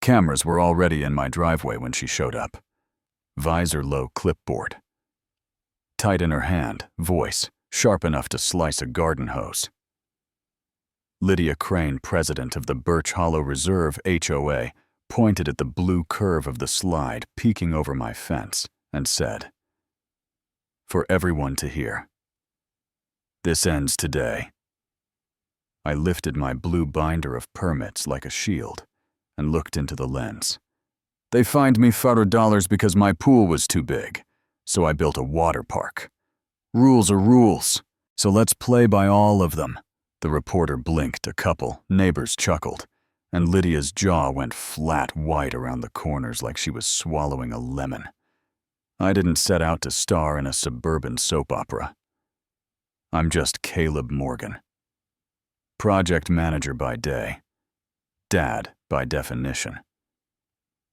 cameras were already in my driveway when she showed up. Visor-low clipboard. Tight in her hand, voice, sharp enough to slice a garden hose. Lydia Crane, president of the Birch Hollow Reserve HOA, pointed at the blue curve of the slide peeking over my fence and said, "For everyone to hear. This ends today." I lifted my blue binder of permits like a shield and looked into the lens. They fined me $4 because my pool was too big, so I built a water park. Rules are rules, so let's play by all of them. The reporter blinked a couple, neighbors chuckled, and Lydia's jaw went flat white around the corners like she was swallowing a lemon. I didn't set out to star in a suburban soap opera. I'm just Caleb Morgan. Project manager by day. Dad by definition.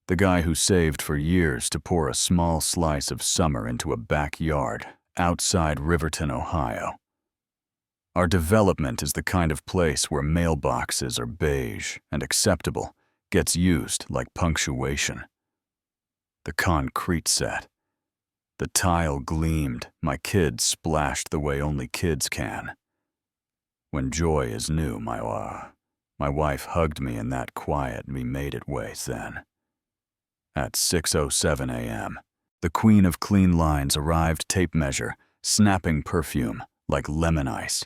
The guy who saved for years to pour a small slice of summer into a backyard outside Riverton, Ohio. Our development is the kind of place where mailboxes are beige and acceptable, gets used like punctuation. The concrete set. The tile gleamed, my kids splashed the way only kids can. When joy is new, my wife hugged me in that quiet, we made it way then. At 6:07 a.m., the queen of clean lines arrived, tape measure, snapping perfume like lemon ice.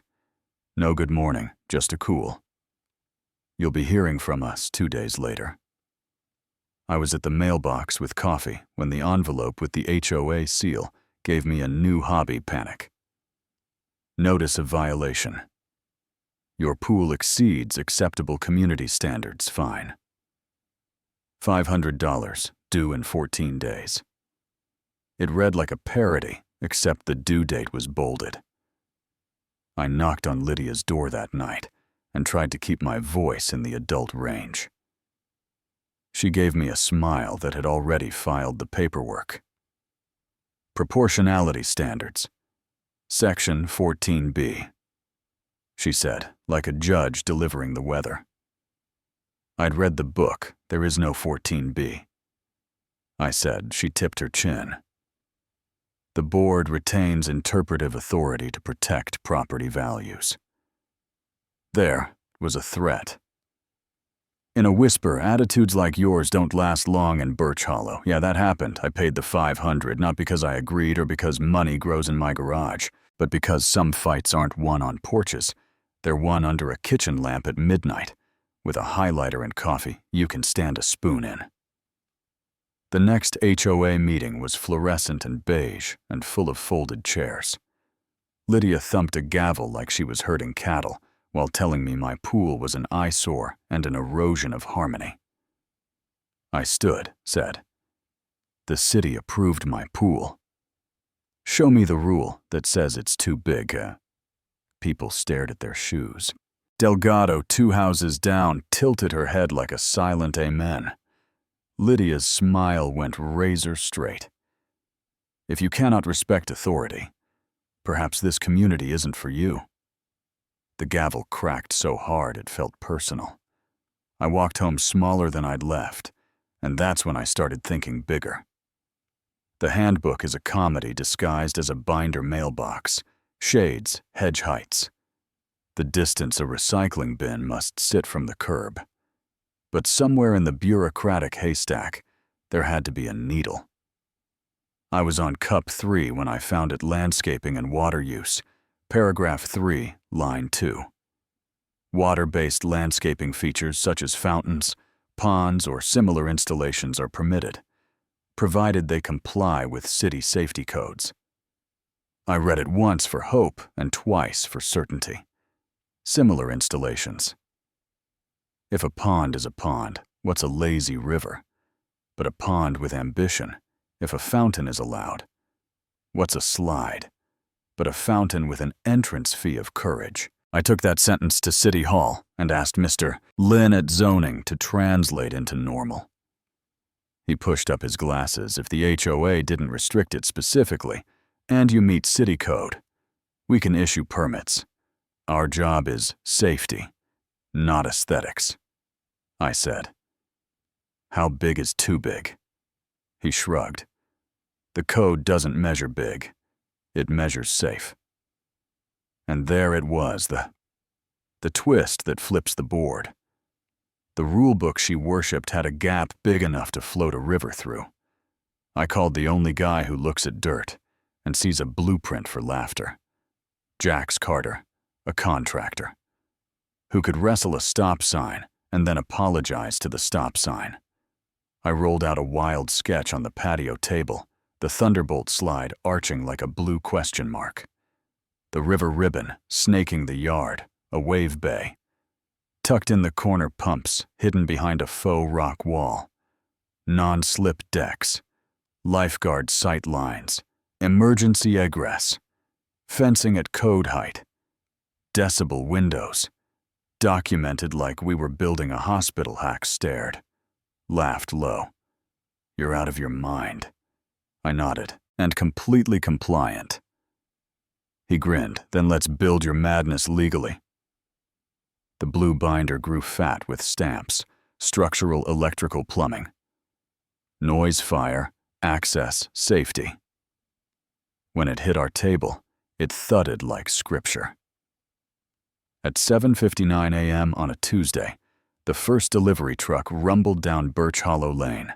No good morning, just a cool. You'll be hearing from us 2 days later. I was at the mailbox with coffee when the envelope with the HOA seal gave me a new hobby panic. Notice of violation. Your pool exceeds acceptable community standards, fine. $500, due in 14 days. It read like a parody, except the due date was bolded. I knocked on Lydia's door that night and tried to keep my voice in the adult range. She gave me a smile that had already filed the paperwork. Proportionality standards. Section 14B. She said, like a judge delivering the weather. I'd read the book, there is no 14B. I said, she tipped her chin. The board retains interpretive authority to protect property values. There was a threat. In a whisper, attitudes like yours don't last long in Birch Hollow. Yeah, that happened. I paid the $500, not because I agreed or because money grows in my garage, but because some fights aren't won on porches. They're won under a kitchen lamp at midnight, with a highlighter and coffee you can stand a spoon in. The next HOA meeting was fluorescent and beige and full of folded chairs. Lydia thumped a gavel like she was herding cattle while telling me my pool was an eyesore and an erosion of harmony. I stood, said, "The city approved my pool. Show me the rule that says it's too big." People stared at their shoes. Delgado, 2 houses down, tilted her head like a silent amen. Lydia's smile went razor straight. If you cannot respect authority, perhaps this community isn't for you. The gavel cracked so hard it felt personal. I walked home smaller than I'd left, and that's when I started thinking bigger. The handbook is a comedy disguised as a binder mailbox, shades, hedge heights. The distance a recycling bin must sit from the curb. But somewhere in the bureaucratic haystack, there had to be a needle. I was on cup 3 when I found it: landscaping and water use. Paragraph 3, line 2. Water-based landscaping features such as fountains, ponds, or similar installations are permitted, provided they comply with city safety codes. I read it once for hope and twice for certainty. Similar installations. If a pond is a pond, what's a lazy river? But a pond with ambition, if a fountain is allowed, what's a slide? But a fountain with an entrance fee of courage. I took that sentence to City Hall and asked Mr. Lynn at zoning to translate into normal. He pushed up his glasses. If the HOA didn't restrict it specifically, and you meet city code, we can issue permits. Our job is safety, not aesthetics, I said. How big is too big? He shrugged. The code doesn't measure big. It measures safe. And there it was, the twist that flips the board. The rulebook she worshipped had a gap big enough to float a river through. I called the only guy who looks at dirt and sees a blueprint for laughter. Jax Carter, a contractor, who could wrestle a stop sign and then apologize to the stop sign. I rolled out a wild sketch on the patio table, the thunderbolt slide arching like a blue question mark. The river ribbon snaking the yard, a wave bay. Tucked in the corner pumps, hidden behind a faux rock wall. Non-slip decks. Lifeguard sight lines. Emergency egress. Fencing at code height. Decibel windows. Documented like we were building a hospital. Hack stared. Laughed low. You're out of your mind. I nodded, and completely compliant. He grinned, then let's build your madness legally. The blue binder grew fat with stamps, structural electrical plumbing. Noise fire, access, safety. When it hit our table, it thudded like scripture. At 7:59 a.m. on a Tuesday, the first delivery truck rumbled down Birch Hollow Lane.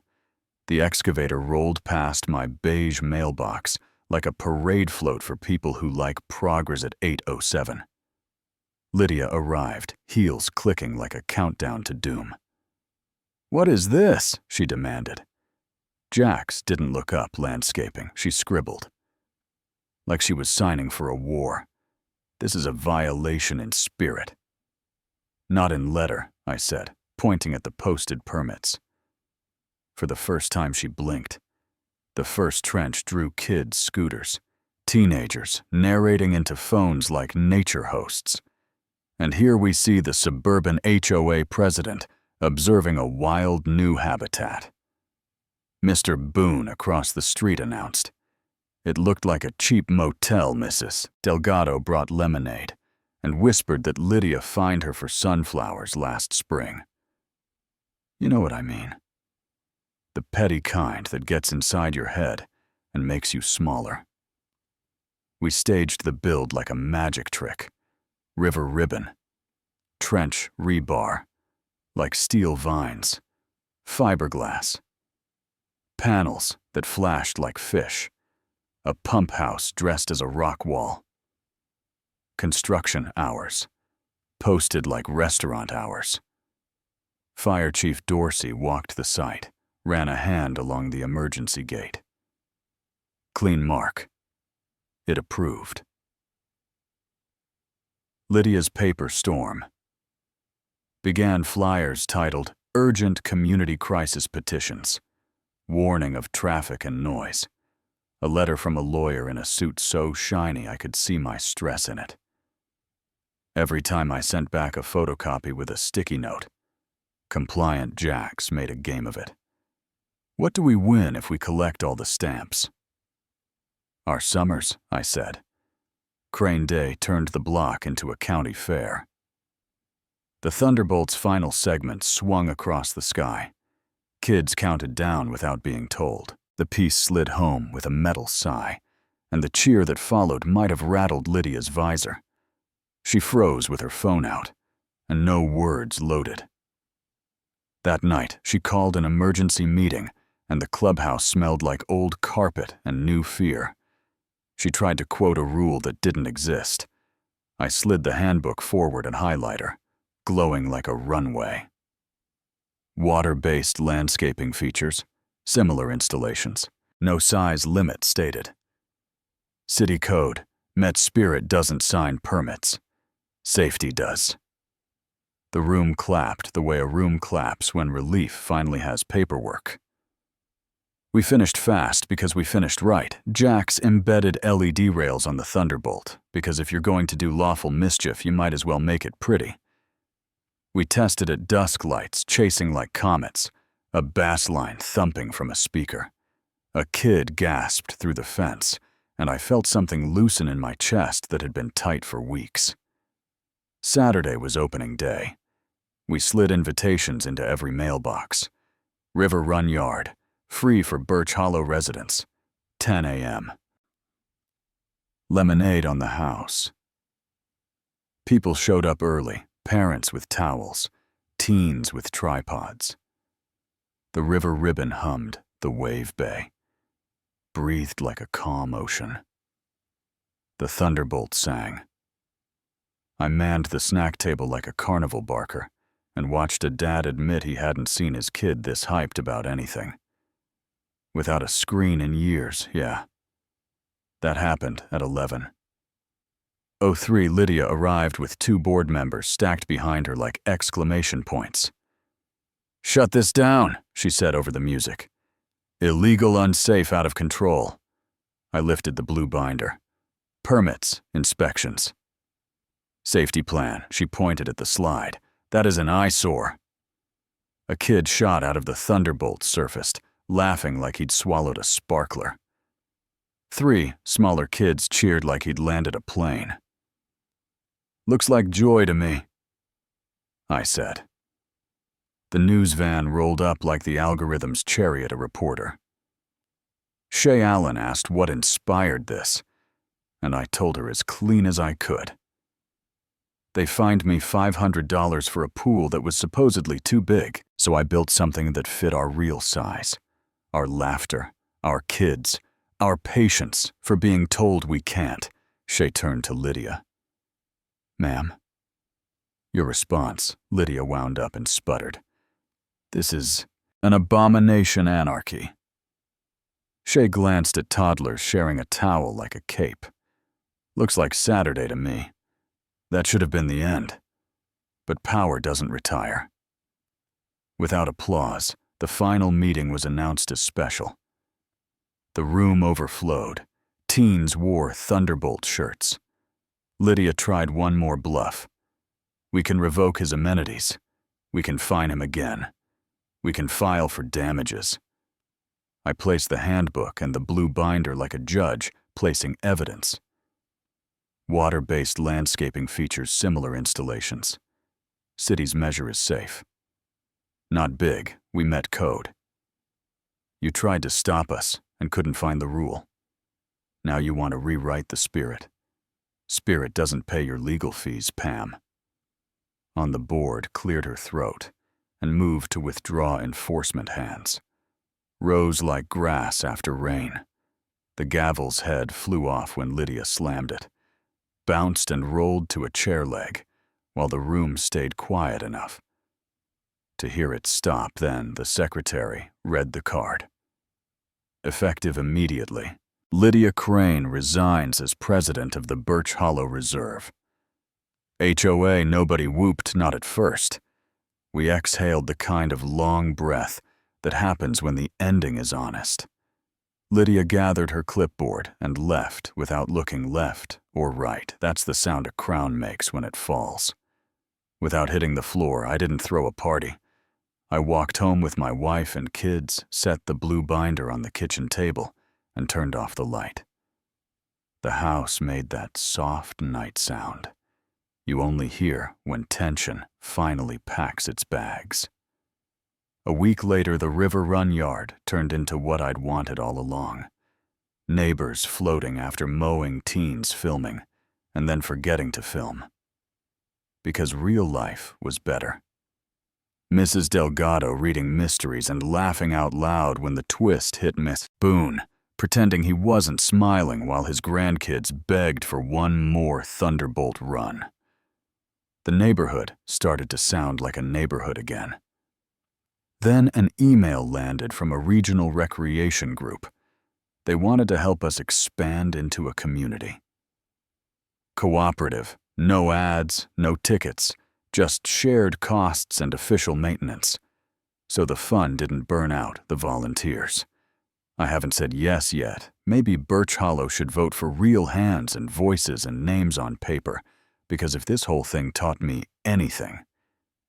The excavator rolled past my beige mailbox like a parade float for people who like progress at 8:07. Lydia arrived, heels clicking like a countdown to doom. "What is this?" she demanded. Jax didn't look up, landscaping. She scribbled. Like she was signing for a war. This is a violation in spirit. Not in letter, I said, pointing at the posted permits. For the first time she blinked. The first trench drew kids' scooters, teenagers narrating into phones like nature hosts. And here we see the Suburban HOA president observing a wild new habitat. Mr. Boone across the street announced. It looked like a cheap motel. Mrs. Delgado brought lemonade and whispered that Lydia fined her for sunflowers last spring. You know what I mean. The petty kind that gets inside your head and makes you smaller. We staged the build like a magic trick. River ribbon. Trench rebar. Like steel vines. Fiberglass. Panels that flashed like fish. A pump house dressed as a rock wall. Construction hours. Posted like restaurant hours. Fire Chief Dorsey walked the site, ran a hand along the emergency gate. Clean mark. It approved. Lydia's paper storm. Began flyers titled Urgent Community Crisis Petitions. Warning of traffic and noise. A letter from a lawyer in a suit so shiny I could see my stress in it. Every time I sent back a photocopy with a sticky note, compliant Jax made a game of it. What do we win if we collect all the stamps? Our summers, I said. Crane Day turned the block into a county fair. The Thunderbolt's final segment swung across the sky. Kids counted down without being told. The piece slid home with a metal sigh, and the cheer that followed might have rattled Lydia's visor. She froze with her phone out, and no words loaded. That night, she called an emergency meeting, and the clubhouse smelled like old carpet and new fear. She tried to quote a rule that didn't exist. I slid the handbook forward and highlighter, glowing like a runway. Water-based landscaping features, similar installations, no size limit stated. City code, Met Spirit doesn't sign permits. Safety does. The room clapped the way a room claps when relief finally has paperwork. We finished fast because we finished right. Jax embedded LED rails on the Thunderbolt, because if you're going to do lawful mischief, you might as well make it pretty. We tested at dusk lights chasing like comets, a bass line thumping from a speaker. A kid gasped through the fence, and I felt something loosen in my chest that had been tight for weeks. Saturday was opening day. We slid invitations into every mailbox. River Run Yard, free for Birch Hollow residents, 10 a.m. Lemonade on the house. People showed up early, parents with towels, teens with tripods. The river ribbon hummed, the wave bay, breathed like a calm ocean. The thunderbolt sang. I manned the snack table like a carnival barker and watched a dad admit he hadn't seen his kid this hyped about anything. Without a screen in years, yeah. That happened at 11. 03 Lydia arrived with 2 board members stacked behind her like exclamation points. "Shut this down," she said over the music. "Illegal, unsafe, out of control." I lifted the blue binder. "Permits, inspections." "Safety plan," she pointed at the slide. "That is an eyesore." A kid shot out of the thunderbolt surfaced, laughing like he'd swallowed a sparkler. 3 smaller kids cheered like he'd landed a plane. "Looks like joy to me," I said. The news van rolled up like the algorithm's chariot a reporter. Shay Allen asked what inspired this, and I told her as clean as I could. They fined me $500 for a pool that was supposedly too big, so I built something that fit our real size. Our laughter, our kids, our patience for being told we can't. Shay turned to Lydia. "Ma'am?" "Your response," Lydia wound up and sputtered. "This is an abomination anarchy." Shay glanced at toddlers sharing a towel like a cape. "Looks like Saturday to me. That should have been the end. But power doesn't retire." Without applause, the final meeting was announced as special. The room overflowed. Teens wore Thunderbolt shirts. Lydia tried one more bluff. "We can revoke his amenities. We can fine him again. We can file for damages." I placed the handbook and the blue binder like a judge, placing evidence. Water-based landscaping features similar installations. City's measure is safe. Not big, we met code. You tried to stop us and couldn't find the rule. Now you want to rewrite the spirit. Spirit doesn't pay your legal fees, Pam. On the board cleared her throat and moved to withdraw enforcement hands. Rose like grass after rain. The gavel's head flew off when Lydia slammed it, bounced and rolled to a chair leg, while the room stayed quiet enough to hear it stop. Then the secretary read the card. Effective immediately, Lydia Crane resigns as president of the Birch Hollow Reserve. HOA, nobody whooped, not at first. We exhaled the kind of long breath that happens when the ending is honest. Lydia gathered her clipboard and left without looking left or right. That's the sound a crown makes when it falls. Without hitting the floor, I didn't throw a party. I walked home with my wife and kids, set the blue binder on the kitchen table, and turned off the light. The house made that soft night sound you only hear when tension finally packs its bags. A week later, the River Run Yard turned into what I'd wanted all along. Neighbors floating after mowing, teens filming, and then forgetting to film. Because real life was better. Mrs. Delgado reading mysteries and laughing out loud when the twist hit Miss Boone, pretending he wasn't smiling while his grandkids begged for one more Thunderbolt run. The neighborhood started to sound like a neighborhood again. Then an email landed from a regional recreation group. They wanted to help us expand into a community. Cooperative, no ads, no tickets, just shared costs and official maintenance. So the fun didn't burn out the volunteers. I haven't said yes yet. Maybe Birch Hollow should vote for real hands and voices and names on paper, because if this whole thing taught me anything,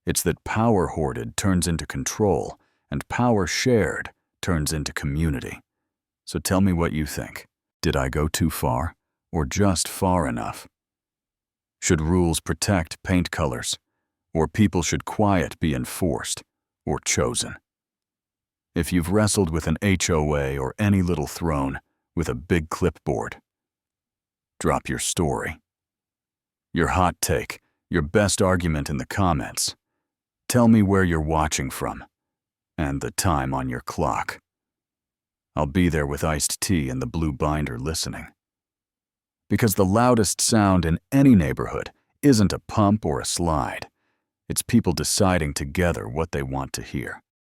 it's that power hoarded turns into control, and power shared turns into community. So tell me what you think. Did I go too far, or just far enough? Should rules protect paint colors, or people should quiet be enforced or chosen? If you've wrestled with an HOA or any little throne with a big clipboard, drop your story. Your hot take, your best argument in the comments. Tell me where you're watching from and the time on your clock. I'll be there with iced tea and the blue binder listening. Because the loudest sound in any neighborhood isn't a pump or a slide. It's people deciding together what they want to hear.